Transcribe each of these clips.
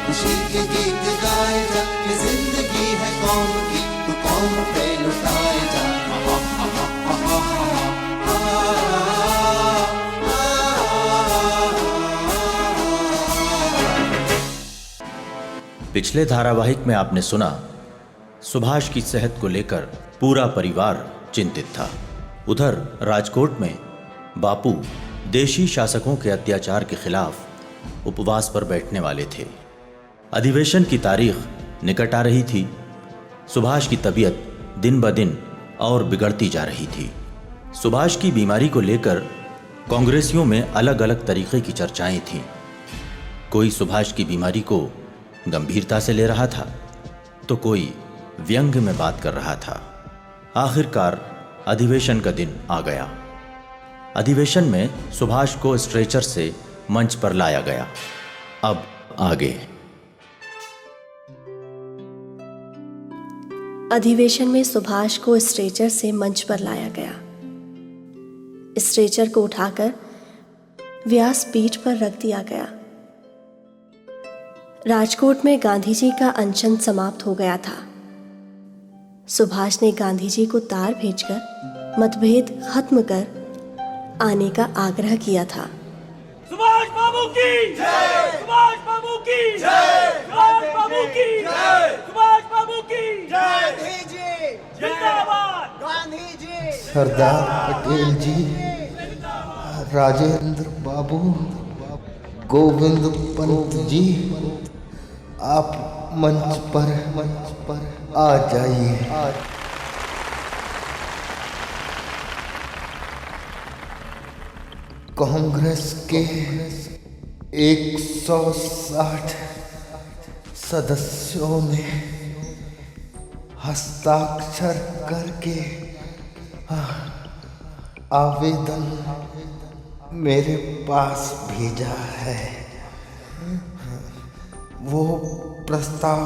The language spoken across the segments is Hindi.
खुशी के गीत गाए जा, ये जिंदगी है कौम की, तू कौम पे लुटाए जा। पिछले धारावाहिक में आपने सुना सुभाष की सेहत को लेकर पूरा परिवार चिंतित था। उधर राजकोट में बापू देशी शासकों के अत्याचार के खिलाफ उपवास पर बैठने वाले थे। अधिवेशन की तारीख निकट आ रही थी। सुभाष की तबीयत दिन ब दिन और बिगड़ती जा रही थी। सुभाष की बीमारी को लेकर कांग्रेसियों में अलग अलग तरीके की चर्चाएं थीं। कोई सुभाष की बीमारी को गंभीरता से ले रहा था तो कोई व्यंग में बात कर रहा था। आखिरकार अधिवेशन का दिन आ गया। अधिवेशन में सुभाष को स्ट्रेचर से मंच पर लाया गया। अब आगे। अधिवेशन में सुभाष को स्ट्रेचर से मंच पर लाया गया। स्ट्रेचर को उठाकर व्यास पीठ पर रख दिया गया। राजकोट में गांधी जी का अनशन समाप्त हो गया था। सुभाष ने गांधी जी को तार भेजकर मतभेद खत्म कर आने का आग्रह किया था। सुभाष बाबू की जय, सुभाष बाबू की जय, सुभाष बाबू की जय, सुभाष बाबू की जय, गांधी जी जिंदाबाद, गांधी जी, सरदार पटेल जी, राजेंद्र बाबू, गोविंद पंत जी, आप मंच पर आ जाइए। कांग्रेस के 160 सदस्यों ने हस्ताक्षर करके आवेदन मेरे पास भेजा है। वो प्रस्ताव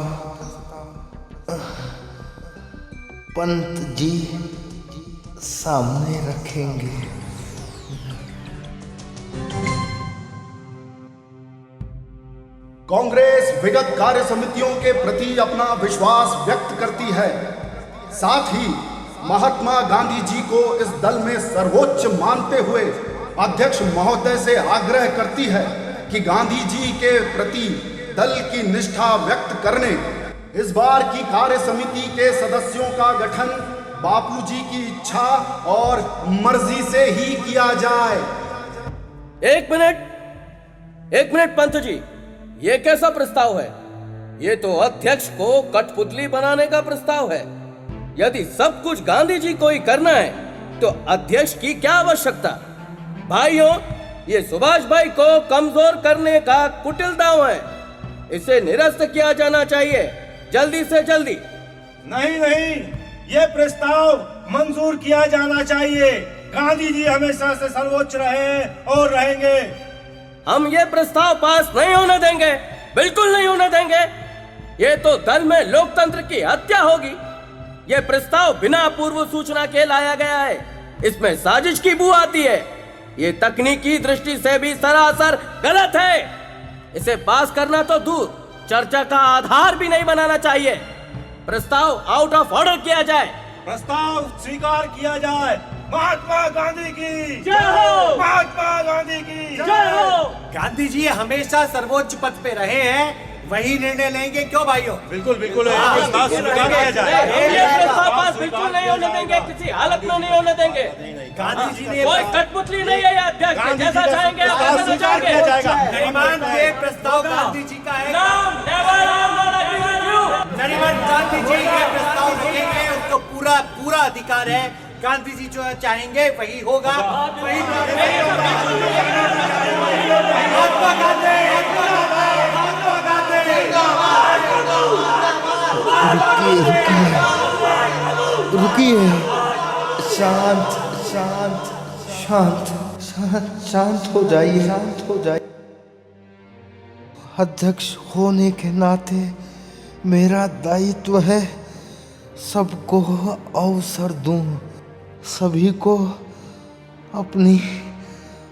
पंत जी सामने रखेंगे। कांग्रेस विगत कार्य समितियों के प्रति अपना विश्वास व्यक्त करती है। साथ ही महात्मा गांधी जी को इस दल में सर्वोच्च मानते हुए अध्यक्ष महोदय से आग्रह करती है कि गांधी जी के प्रति दल की निष्ठा व्यक्त करने इस बार की कार्य समिति के सदस्यों का गठन बापूजी की इच्छा और मर्जी से ही किया जाए। एक मिनट पंत जी, ये कैसा प्रस्ताव है? ये तो अध्यक्ष को कठपुतली बनाने का प्रस्ताव है। यदि सब कुछ गांधी जी को ही करना है तो अध्यक्ष की क्या आवश्यकता? भाइयों, ये सुभाष भाई को कमजोर करने का कुटिल दांव है। इसे निरस्त किया जाना चाहिए, जल्दी से जल्दी। नहीं, ये प्रस्ताव मंजूर किया जाना चाहिए। गांधी जी हमेशा से सर्वोच्च रहे और रहेंगे। हम ये प्रस्ताव पास नहीं होने देंगे, बिल्कुल नहीं होने देंगे। ये तो दल में लोकतंत्र की हत्या होगी। ये प्रस्ताव बिना पूर्व सूचना के लाया गया है। इसमें साजिश की बू आती है। ये तकनीकी दृष्टि से भी सरासर गलत है। इसे पास करना तो दूर, चर्चा का आधार भी नहीं बनाना चाहिए। प्रस्ताव आउट ऑफ ऑर्डर किया जाए। प्रस्ताव स्वीकार किया जाए। महात्मा गांधी की जय हो, महात्मा गांधी की जय हो। गांधी जी हमेशा सर्वोच्च पद पे रहे हैं, वही निर्णय लेंगे। क्यों भाइयों? बिल्कुल प्रस्ताव स्वीकार किया जाए। ये प्रस्ताव पास बिल्कुल नहीं होने देंगे, किसी हालत में नहीं होने देंगे। गांधी जी ने कोई कठपुतली नहीं है। अध्यक्ष जैसा चाहेंगे वैसा चाहेंगे। नरीमान, ये प्रस्ताव गांधी जी का है। नरीमान, गांधी जी ये प्रस्ताव रखेंगे, उनको पूरा अधिकार है। गांधी जी जो चाहेंगे वही होगा। वही रुकिए, शांत हो जाइए। अध्यक्ष होने के नाते मेरा दायित्व है सबको अवसर दूं, सभी को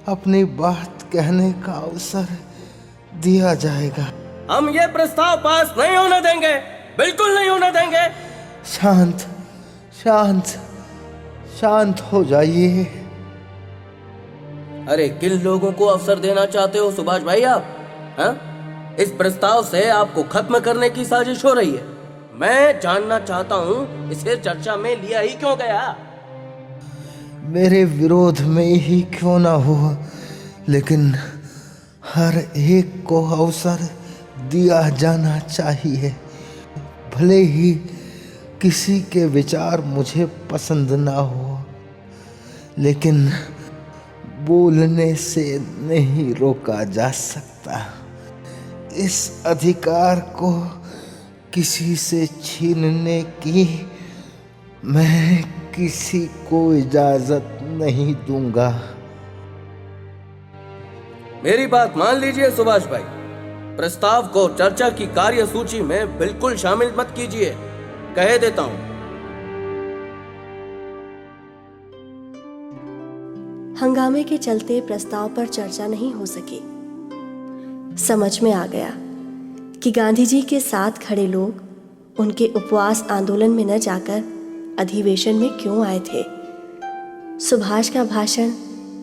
अपनी बात कहने का अवसर दिया जाएगा। हम ये प्रस्ताव पास नहीं होने देंगे, बिल्कुल नहीं होने देंगे। शांत शांत शांत हो जाइए। अरे किन लोगों को अवसर देना चाहते हो सुभाष भाई आप? हाँ? इस प्रस्ताव से आपको खत्म करने की साजिश हो रही है। मैं जानना चाहता हूँ इसे चर्चा में लिया ही क्यों गया? मेरे विरोध में ही क्यों ना हो, लेकिन हर एक को अवसर दिया जाना चाहिए। भले ही किसी के विचार मुझे पसंद ना हो, लेकिन बोलने से नहीं रोका जा सकता। इस अधिकार को किसी से छीनने की मैं किसी को इजाजत नहीं दूंगा। मेरी बात मान लीजिए सुभाष भाई, प्रस्ताव को चर्चा की कार्यसूची में बिल्कुल शामिल मत कीजिए, कह देता हूं। हंगामे के चलते प्रस्ताव पर चर्चा नहीं हो सकी। समझ में आ गया कि गांधी जी के साथ खड़े लोग उनके उपवास आंदोलन में न जाकर अधिवेशन में क्यों आए थे। सुभाष का भाषण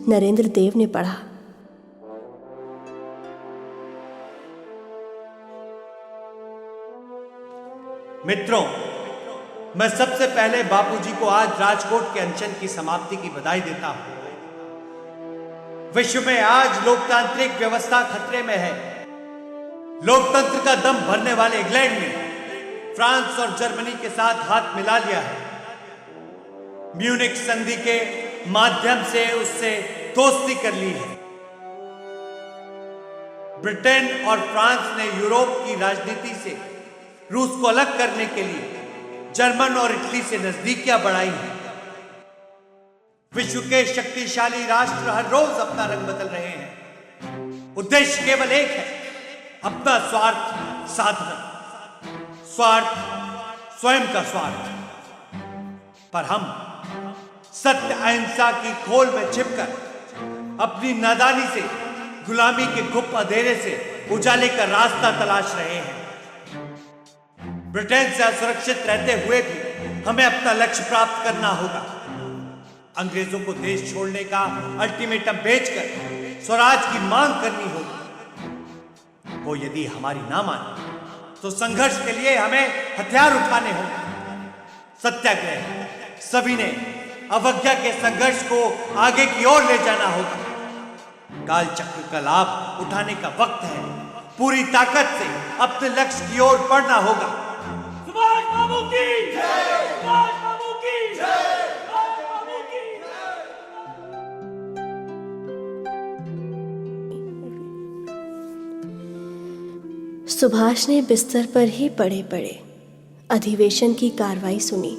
नरेंद्र देव ने पढ़ा। मित्रों, मैं सबसे पहले बापूजी को आज राजकोट के अनशन की समाप्ति की बधाई देता हूं। विश्व में आज लोकतांत्रिक व्यवस्था खतरे में है। लोकतंत्र का दम भरने वाले इंग्लैंड ने फ्रांस और जर्मनी के साथ हाथ मिला लिया है। म्यूनिख संधि के माध्यम से उससे दोस्ती कर ली है। ब्रिटेन और फ्रांस ने यूरोप की राजनीति से रूस को अलग करने के लिए जर्मन और इटली से नजदीकियां बढ़ाई हैं। विश्व के शक्तिशाली राष्ट्र हर रोज अपना रंग बदल रहे हैं। उद्देश्य केवल एक है, अपना स्वार्थ साधना। स्वार्थ स्वयं का स्वार्थ। पर हम सत्य अहिंसा की खोल में छिपकर अपनी नादानी से गुलामी के गुप्त अंधेरे से उजाले का रास्ता तलाश रहे हैं। ब्रिटेन से असुरक्षित रहते हुए भी हमें अपना लक्ष्य प्राप्त करना होगा। अंग्रेजों को देश छोड़ने का अल्टीमेटम भेजकर स्वराज की मांग करनी होगी। वो यदि हमारी ना माने तो संघर्ष के लिए हमें हथियार उठाने होंगे। सत्याग्रह, सविनय, अवज्ञा के संघर्ष को आगे की ओर ले जाना होगा। काल चक्र का लाभ उठाने का वक्त है। पूरी ताकत से अपने लक्ष्य की ओर बढ़ना होगा। सुभाष बाबू की जय! सुभाष बाबू की जय! सुभाष ने बिस्तर पर ही पड़े पड़े अधिवेशन की कार्रवाई सुनी।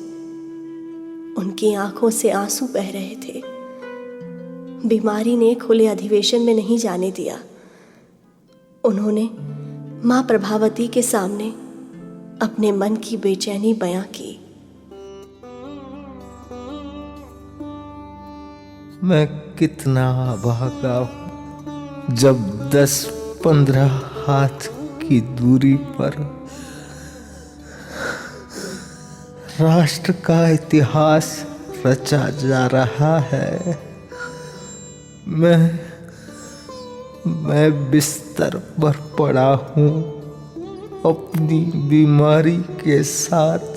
उनकी आंखों से आंसू बह रहे थे। बीमारी ने खुले अधिवेशन में नहीं जाने दिया। उन्होंने मां प्रभावती के सामने अपने मन की बेचैनी बयां की। मैं कितना भागा हूं जब 10-15 हाथ की दूरी पर राष्ट्र का इतिहास रचा जा रहा है। मैं बिस्तर पर पड़ा हूं अपनी बीमारी के साथ।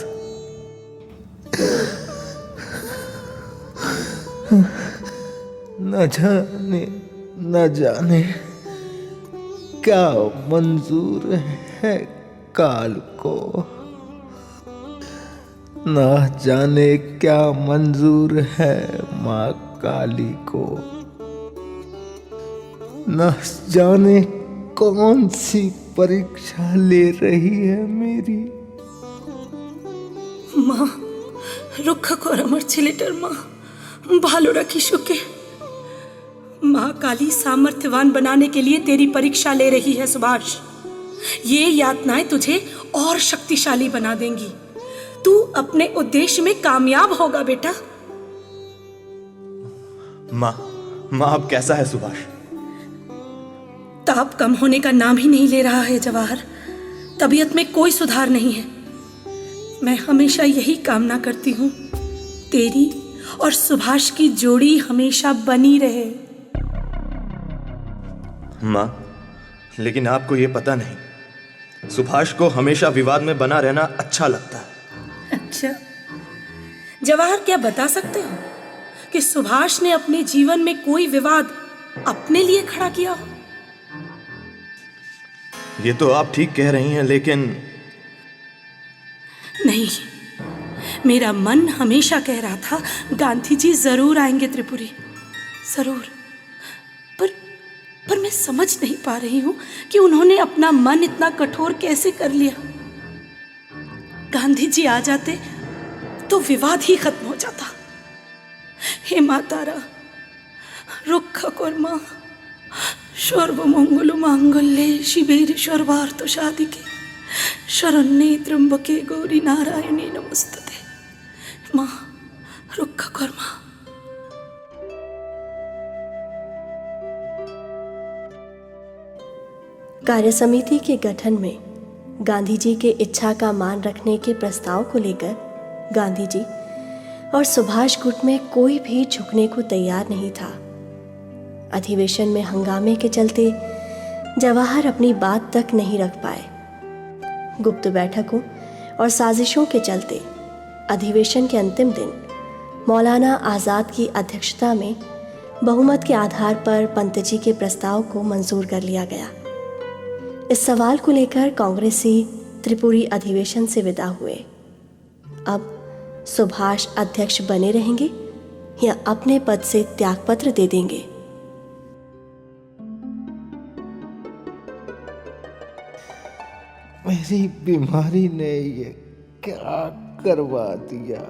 न जाने क्या मंजूर है काल को। न जाने क्या मंजूर है माँ काली को। न जाने कौन सी परीक्षा ले रही है मेरी। माँ रुक्ख को रमर छिलेटर माँ भालो रखी शुके। माँ काली सामर्थ्यवान बनाने के लिए तेरी परीक्षा ले रही है सुभाष। ये यातनाएं तुझे और शक्तिशाली बना देंगी। तू अपने उद्देश्य में कामयाब होगा बेटा। माँ अब कैसा है सुभाष? ताप कम होने का नाम ही नहीं ले रहा है जवाहर। तबीयत में कोई सुधार नहीं है। मैं हमेशा यही कामना करती हूँ, तेरी और सुभाष की जोड़ी हमेशा बनी रहे। माँ, लेकिन आपको ये पता नहीं, सुभाष को हमेशा विवाद में बना रहना अच्छा लगता है। अच्छा जवाहर, क्या बता सकते हो कि सुभाष ने अपने जीवन में कोई विवाद अपने लिए खड़ा किया हो? ये तो आप ठीक कह रही हैं, लेकिन नहीं, मेरा मन हमेशा कह रहा था गांधी जी जरूर आएंगे त्रिपुरी, जरूर। पर मैं समझ नहीं पा रही हूं कि उन्होंने अपना मन इतना कठोर कैसे कर लिया। गांधी जी आ जाते तो विवाद ही खत्म हो जाता। हे मातारा, रुक्ष कर्मा सर्वमंगल मांगल्ये शिवे सर्वार्थ साधिके शरण्ये त्र्यंबके गौरी नारायणी नमस्तुते। माँ, रुक्ष कर्मा। कार्यसमिति के गठन में गांधी जी के इच्छा का मान रखने के प्रस्ताव को लेकर गांधी जी और सुभाष गुट में कोई भी झुकने को तैयार नहीं था। अधिवेशन में हंगामे के चलते जवाहर अपनी बात तक नहीं रख पाए। गुप्त बैठकों और साजिशों के चलते अधिवेशन के अंतिम दिन मौलाना आज़ाद की अध्यक्षता में बहुमत के आधार पर पंत जी के प्रस्ताव को मंजूर कर लिया गया। इस सवाल को लेकर कांग्रेसी त्रिपुरी अधिवेशन से विदा हुए। अब सुभाष अध्यक्ष बने रहेंगे या अपने पद से त्यागपत्र दे देंगे? मेरी बीमारी ने ये क्या करवा दिया।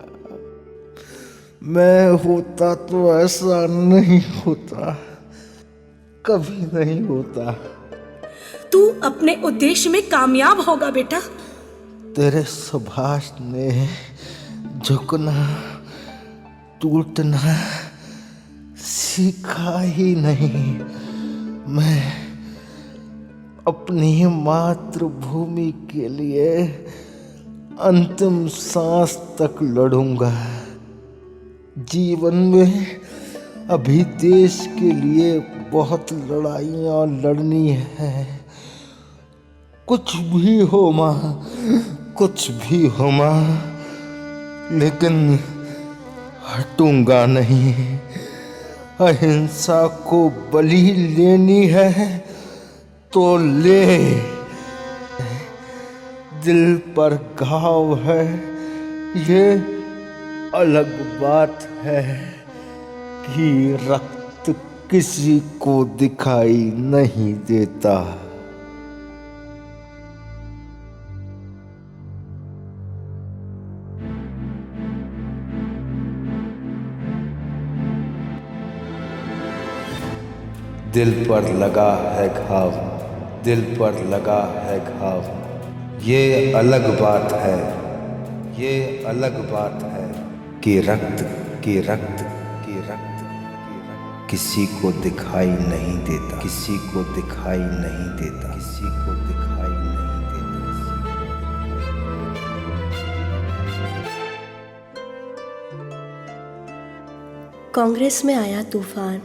मैं होता तो ऐसा नहीं होता, कभी नहीं होता। तू अपने उद्देश्य में कामयाब होगा बेटा। तेरे सुभाष ने झुकना टूटना सीखा ही नहीं। मैं अपनी मातृभूमि के लिए अंतिम सांस तक लड़ूंगा। जीवन में अभी देश के लिए बहुत लड़ाइयाँ लड़नी है। कुछ भी हो माँ, कुछ भी हो माँ, लेकिन हटूंगा नहीं। अहिंसा को बलि लेनी है तो ले। दिल पर घाव है ये अलग बात है कि रक्त किसी को दिखाई नहीं देता। दिल पर लगा है घाव, दिल पर लगा है घाव, ये अलग बात है, ये अलग बात है कि रक्त किसी को दिखाई नहीं देता, किसी को दिखाई नहीं देता, किसी को दिखाई नहीं देता। कांग्रेस में आया तूफान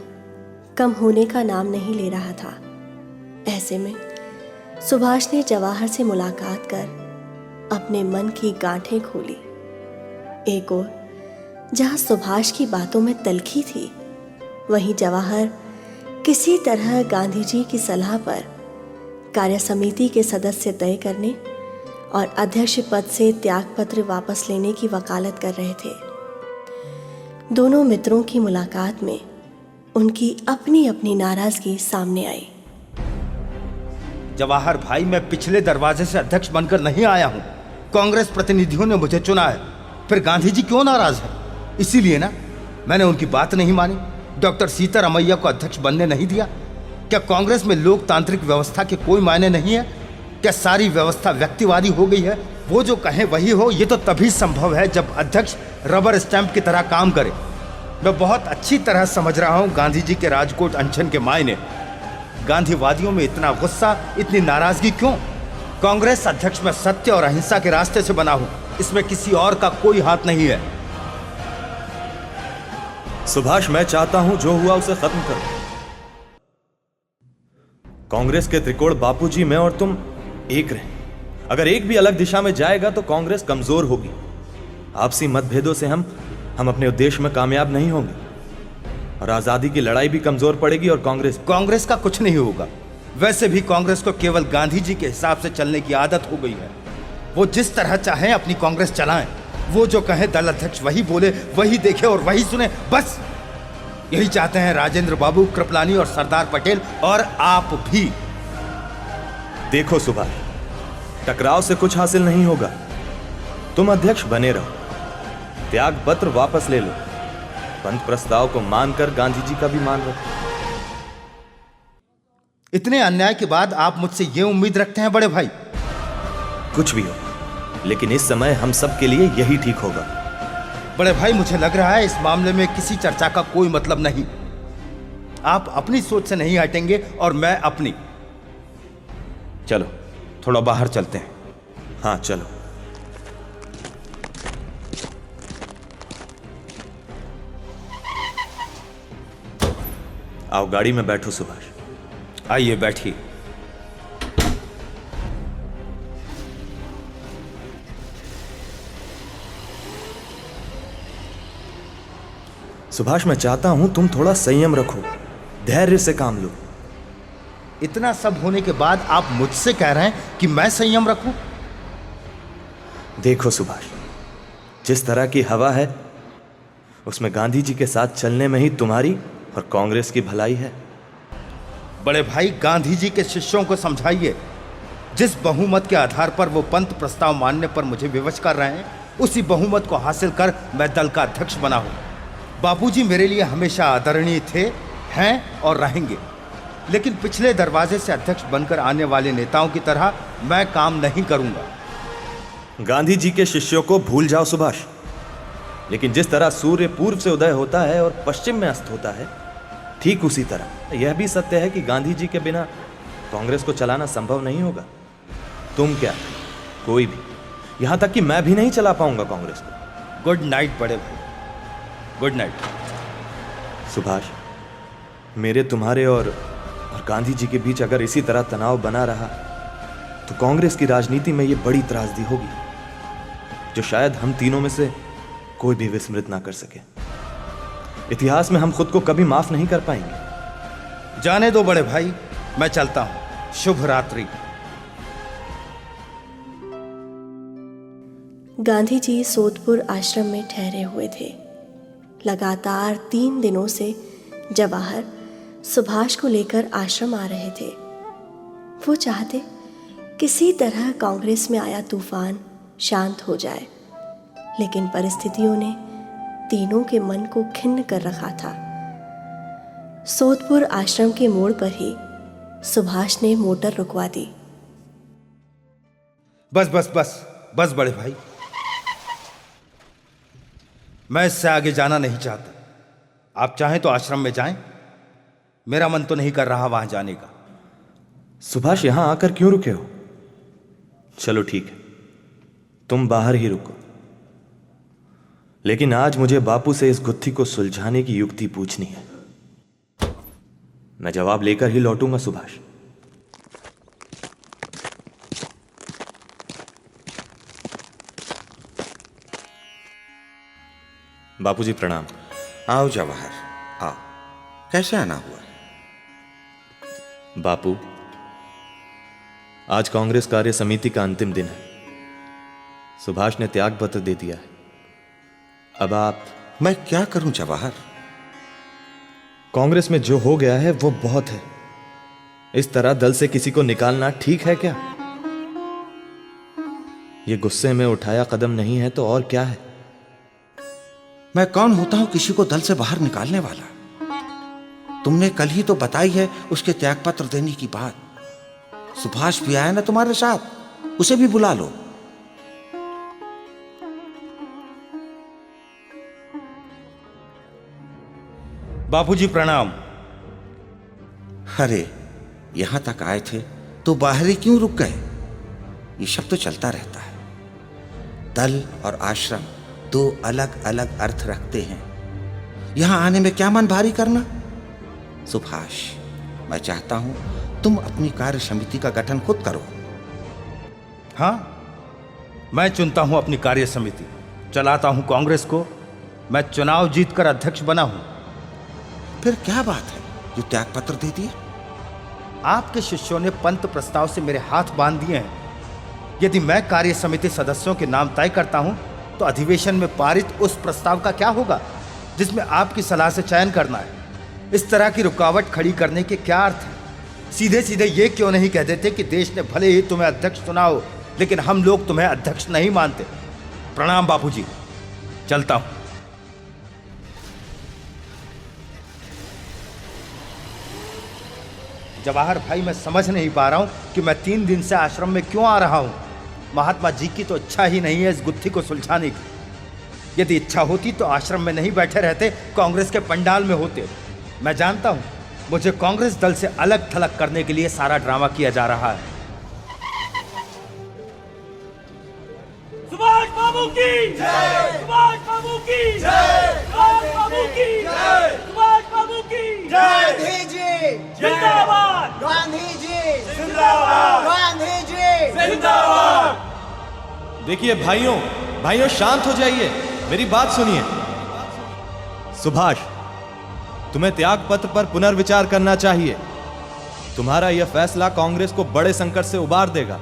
कम होने का नाम नहीं ले रहा था। ऐसे में सुभाष ने जवाहर से मुलाकात कर अपने मन की गांठें खोली। एक ओर जहां सुभाष की बातों में तलखी थी, वहीं जवाहर किसी तरह गांधी जी की सलाह पर कार्यसमिति के सदस्य तय करने और अध्यक्ष पद से त्यागपत्र वापस लेने की वकालत कर रहे थे। दोनों मित्रों की मुलाकात में उनकी अपनी अपनी नाराजगी सामने आई। जवाहर भाई, मैं पिछले दरवाजे से अध्यक्ष बनकर नहीं आया हूं। कांग्रेस प्रतिनिधियों ने मुझे चुना है, फिर गांधी जी क्यों नाराज है? इसीलिए ना मैंने उनकी बात नहीं मानी, डॉक्टर सीतारामैया को अध्यक्ष बनने नहीं दिया। क्या कांग्रेस में लोकतांत्रिक व्यवस्था के कोई मायने नहीं है? क्या सारी व्यवस्था व्यक्तिवादी हो गई है? वो जो कहे वही हो, ये तो तभी संभव है जब अध्यक्ष रबर स्टैंप की तरह काम करे। मैं बहुत अच्छी तरह समझ रहा हूँ गांधी जी के राजकोट अनशन के मायने। गांधीवादियों में इतना गुस्सा, इतनी नाराजगी क्यों? कांग्रेस अध्यक्ष मैं सत्य और अहिंसा के रास्ते से बना हूं, इसमें किसी और का कोई हाथ नहीं है। सुभाष, मैं चाहता हूं जो हुआ उसे खत्म करो। कांग्रेस के त्रिकोण बापूजी, मैं और तुम एक रहें। अगर एक भी अलग दिशा में जाएगा तो कांग्रेस कमजोर होगी। आपसी मतभेदों से हम अपने उद्देश्य में कामयाब नहीं होंगे और आजादी की लड़ाई भी कमजोर पड़ेगी। और कांग्रेस का कुछ नहीं होगा। वैसे भी कांग्रेस को केवल गांधी जी के हिसाब से चलने की आदत हो गई है। वो जिस तरह चाहें अपनी कांग्रेस चलाएं। वो जो कहे दल अध्यक्ष वही बोले, वही देखे और वही सुने, बस यही चाहते हैं राजेंद्र बाबू, कृपलानी और सरदार पटेल, और आप भी। देखो सुभाष, टकराव से कुछ हासिल नहीं होगा। तुम अध्यक्ष बने रहो, त्याग पत्र वापस ले लो, पंत प्रस्ताव को मानकर गांधी जी का भी मान रखो। इतने अन्याय के बाद आप मुझसे ये उम्मीद रखते हैं बड़े भाई? कुछ भी हो, लेकिन इस समय हम सब के लिए यही ठीक होगा। बड़े भाई, मुझे लग रहा है इस मामले में किसी चर्चा का कोई मतलब नहीं। आप अपनी सोच से नहीं हटेंगे और मैं अपनी। चलो थोड़ा बाहर चलते हैं। हाँ चलो। आओ गाड़ी में बैठो सुभाष। आइए बैठिए। सुभाष, मैं चाहता हूं तुम थोड़ा संयम रखो, धैर्य से काम लो। इतना सब होने के बाद आप मुझसे कह रहे हैं कि मैं संयम रखूं? देखो सुभाष, जिस तरह की हवा है उसमें गांधी जी के साथ चलने में ही तुम्हारी और कांग्रेस की भलाई है। बड़े भाई, गांधी जी के शिष्यों को समझाइए। जिस बहुमत के आधार पर वो पंत प्रस्ताव मानने पर मुझे विवश कर रहे हैं, उसी बहुमत को हासिल कर मैं दल का अध्यक्ष बना हूं। बापूजी मेरे लिए हमेशा आदरणीय थे, हैं और रहेंगे, लेकिन पिछले दरवाजे से अध्यक्ष बनकर आने वाले नेताओं की तरह मैं काम नहीं करूंगा। गांधी जी के शिष्यों को भूल जाओ सुभाष, लेकिन जिस तरह सूर्य पूर्व से उदय होता है और पश्चिम में अस्त होता है, ठीक उसी तरह यह भी सत्य है कि गांधी जी के बिना कांग्रेस को चलाना संभव नहीं होगा। तुम क्या, कोई भी, यहां तक कि मैं भी नहीं चला पाऊंगा कांग्रेस को। गुड नाइट बड़े भाई, गुड नाइट। सुभाष, मेरे, तुम्हारे और गांधी जी के बीच अगर इसी तरह तनाव बना रहा तो कांग्रेस की राजनीति में यह बड़ी त्रासदी होगी, जो शायद हम तीनों में से कोई भी विस्मृत ना कर सके। इतिहास में हम खुद को कभी माफ नहीं कर पाएंगे। जाने दो बड़े भाई, मैं चलता हूं। शुभ रात्रि। गांधी जी सोदपुर आश्रम में ठहरे हुए थे। लगातार 3 दिनों से जवाहर सुभाष को लेकर आश्रम आ रहे थे। वो चाहते किसी तरह कांग्रेस में आया तूफान शांत हो जाए, लेकिन परिस्थितियों ने तीनों के मन को खिन्न कर रखा था। सोदपुर आश्रम के मोड़ पर ही सुभाष ने मोटर रुकवा दी। बस बस बस बस बड़े भाई, मैं इससे आगे जाना नहीं चाहता। आप चाहें तो आश्रम में जाएं, मेरा मन तो नहीं कर रहा वहां जाने का। सुभाष, यहां आकर क्यों रुके हो? चलो ठीक है, तुम बाहर ही रुको, लेकिन आज मुझे बापू से इस गुत्थी को सुलझाने की युक्ति पूछनी है। मैं जवाब लेकर ही लौटूंगा सुभाष। बापूजी प्रणाम। आओ जवाहर, आओ। कैसे आना हुआ? बापू, आज कांग्रेस कार्य समिति का अंतिम दिन है। सुभाष ने त्याग पत्र दे दिया है। अब आप। मैं क्या करूं जवाहर? कांग्रेस में जो हो गया है वो बहुत है। इस तरह दल से किसी को निकालना ठीक है क्या? ये गुस्से में उठाया कदम नहीं है तो और क्या है? मैं कौन होता हूं किसी को दल से बाहर निकालने वाला? तुमने कल ही तो बताई है उसके त्यागपत्र देने की बात। सुभाष भी आया ना तुम्हारे साथ, उसे भी बुला लो। बापूजी प्रणाम। अरे यहां तक आए थे तो बाहर ही क्यों रुक गए? ये सब तो चलता रहता है। दल और आश्रम दो अलग अलग अर्थ रखते हैं। यहां आने में क्या मन भारी करना? सुभाष, मैं चाहता हूं तुम अपनी कार्य समिति का गठन खुद करो। हाँ, मैं चुनता हूं अपनी कार्य समिति, चलाता हूं कांग्रेस को। मैं चुनाव जीतकर अध्यक्ष बना हूं। फिर क्या बात है जो त्यागपत्र दे दिया? आपके शिष्यों ने पंत प्रस्ताव से मेरे हाथ बांध दिए हैं। यदि मैं कार्य समिति सदस्यों के नाम तय करता हूं तो अधिवेशन में पारित उस प्रस्ताव का क्या होगा जिसमें आपकी सलाह से चयन करना है? इस तरह की रुकावट खड़ी करने के क्या अर्थ है? सीधे सीधे ये क्यों नहीं कह देते कि देश ने भले ही तुम्हें अध्यक्ष चुना हो, लेकिन हम लोग तुम्हें अध्यक्ष नहीं मानते। प्रणाम बापूजी, चलता हूं। जवाहर भाई, मैं समझ नहीं पा रहा हूं कि मैं 3 दिन से आश्रम में क्यों आ रहा हूं। महात्मा जी की तो इच्छा ही नहीं है इस गुत्थी को सुलझाने की। यदि इच्छा होती तो आश्रम में नहीं बैठे रहते, कांग्रेस के पंडाल में होते। मैं जानता हूं मुझे कांग्रेस दल से अलग थलग करने के लिए सारा ड्रामा किया जा रहा है। सुभाष बाबू की जय! सुभाष बाबू की जय! सुभाष बाबू की जय! सुभाष बाबू की जय! गांधी जी जिंदाबाद! गांधी जी जिंदाबाद! गांधी जी जिंदाबाद! देखिए भाइयों शांत हो जाइए, मेरी बात सुनिए। सुभाष, तुम्हें त्याग पत्र पर पुनर्विचार करना चाहिए। तुम्हारा यह फैसला कांग्रेस को बड़े संकट से उबार देगा।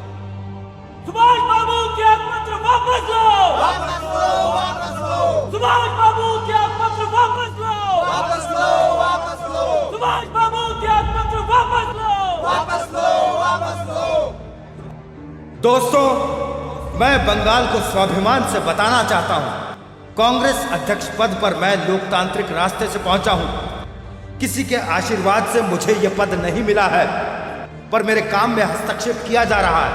सुभाष बाबू त्याग पत्र वापस लो! वापस लो! वापस लो! सुभाष बाबू त्याग पत्र वापस लो! वापस लो! वापस लो! सुभाष बाबू त्याग पत्र वापस लो! वापस लो! वापस लो! दोस्तों, मैं बंगाल को स्वाभिमान से बताना चाहता हूं, कांग्रेस अध्यक्ष पद पर मैं लोकतांत्रिक रास्ते से पहुंचा हूं। किसी के आशीर्वाद से मुझे यह पद नहीं मिला है, पर मेरे काम में हस्तक्षेप किया जा रहा है।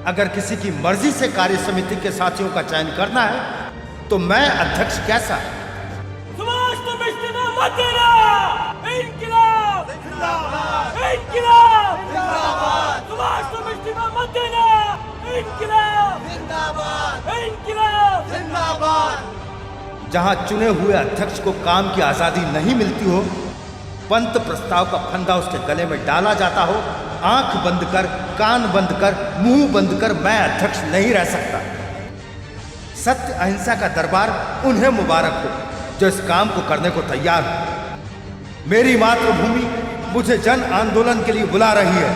अगर किसी की मर्जी से कार्य समिति के साथियों का चयन करना है तो मैं अध्यक्ष कैसा? सुभाष तुम इस्तीफा मत देना! इंकिलाब जिंदाबाद! इंकिलाब जिंदाबाद! सुभाष तुम इस्तीफा मत देना! इंकिलाब जिंदाबाद! इंकिलाब जिंदाबाद! जहां चुने हुए अध्यक्ष को काम की आजादी नहीं मिलती हो, पंत प्रस्ताव का फंदा उसके गले में डाला जाता हो, आंख बंद कर, कान बंद कर, मुंह बंद कर मैं अध्यक्ष नहीं रह सकता। सत्य अहिंसा का दरबार उन्हें मुबारक हो जो इस काम को करने को तैयार हो। मेरी मातृभूमि मुझे जन आंदोलन के लिए बुला रही है।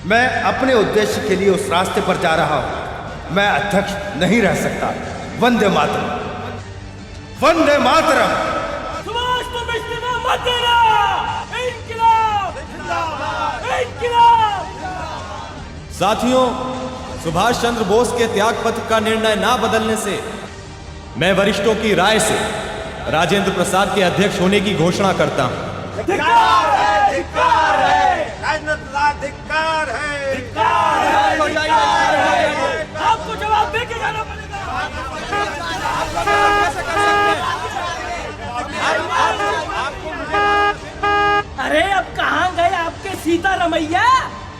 मैं अपने उद्देश्य के लिए उस रास्ते पर जा रहा हूं। मैं अध्यक्ष नहीं रह सकता। वंदे मातरम! वंदे मातरम! सुभाष तुम इस्तीफा मत देना! इंकिलाब जिंदाबाद! इंकिलाब! साथियों, सुभाष चंद्र बोस के त्याग पत्र का निर्णय ना बदलने से मैं वरिष्ठों की राय से राजेंद्र प्रसाद के अध्यक्ष होने की घोषणा करता हूं। धिक्कार है! धिक्कार है! राजनाथ लाल धिक्कार है! धिक्कार है! धिक्कार है! आपको जवाब देके जाना पड़ेगा। अरे अब कहाँ गए आपके सीता रमैया?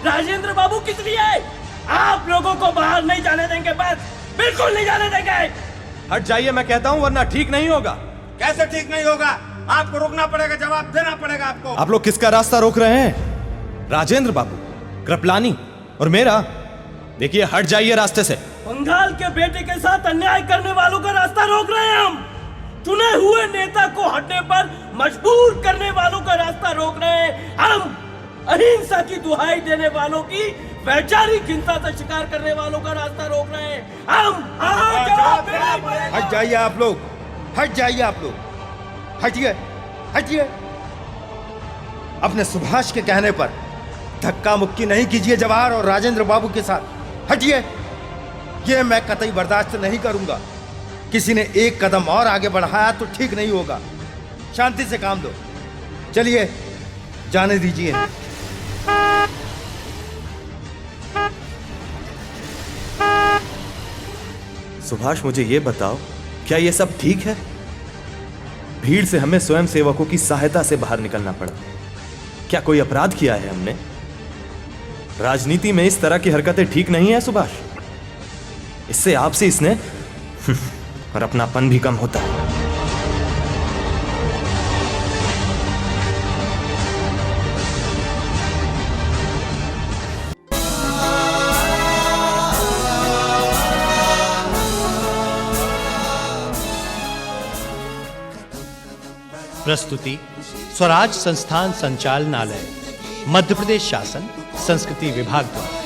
राजेंद्र बाबू किस लिए? आप लोगों को बाहर नहीं जाने देंगे, बस बिल्कुल नहीं जाने देंगे। हट जाइए मैं कहता हूं, वरना ठीक नहीं होगा। कैसे ठीक नहीं होगा? आपको रुकना पड़ेगा, जवाब देना पड़ेगा आपको। आप लोग किसका रास्ता रोक रहे हैं? राजेंद्र बाबू, कृपलानी और मेरा? देखिए, हट जाइए रास्ते से। बंगाल के बेटे के साथ अन्याय करने वालों का रास्ता रोक रहे हैं हम। चुने हुए नेता को हटने पर मजबूर करने वालों का रास्ता रोक रहे हैं हम। अहिंसा की दुहाई देने वालों की वैचारिक हिंसा से शिकार करने वालों का रास्ता रोक रहे हैं हम। जवाब देना पड़ेगा। हट जाइए आप लोग, हट जाइए आप लोग, हटिए, हटिए। अपने सुभाष के कहने पर धक्का मुक्की नहीं कीजिए जवाहर और राजेंद्र बाबू के साथ। हटिए, यह मैं कतई बर्दाश्त नहीं करूंगा। किसी ने एक कदम और आगे बढ़ाया तो ठीक नहीं होगा। शांति से काम दो। चलिए, जाने दीजिए। सुभाष, मुझे ये बताओ, क्या ये सब ठीक है? भीड़ से हमें स्वयं सेवकों की सहायता से बाहर निकलना पड़ा। क्या कोई अपराध किया है हमने? राजनीति में इस तरह की हरकतें ठीक नहीं है सुभाष। इससे आपसे इसने और अपनापन भी कम होता है। प्रस्तुति स्वराज संस्थान संचालनालय, मध्य प्रदेश शासन संस्कृति विभाग द्वारा।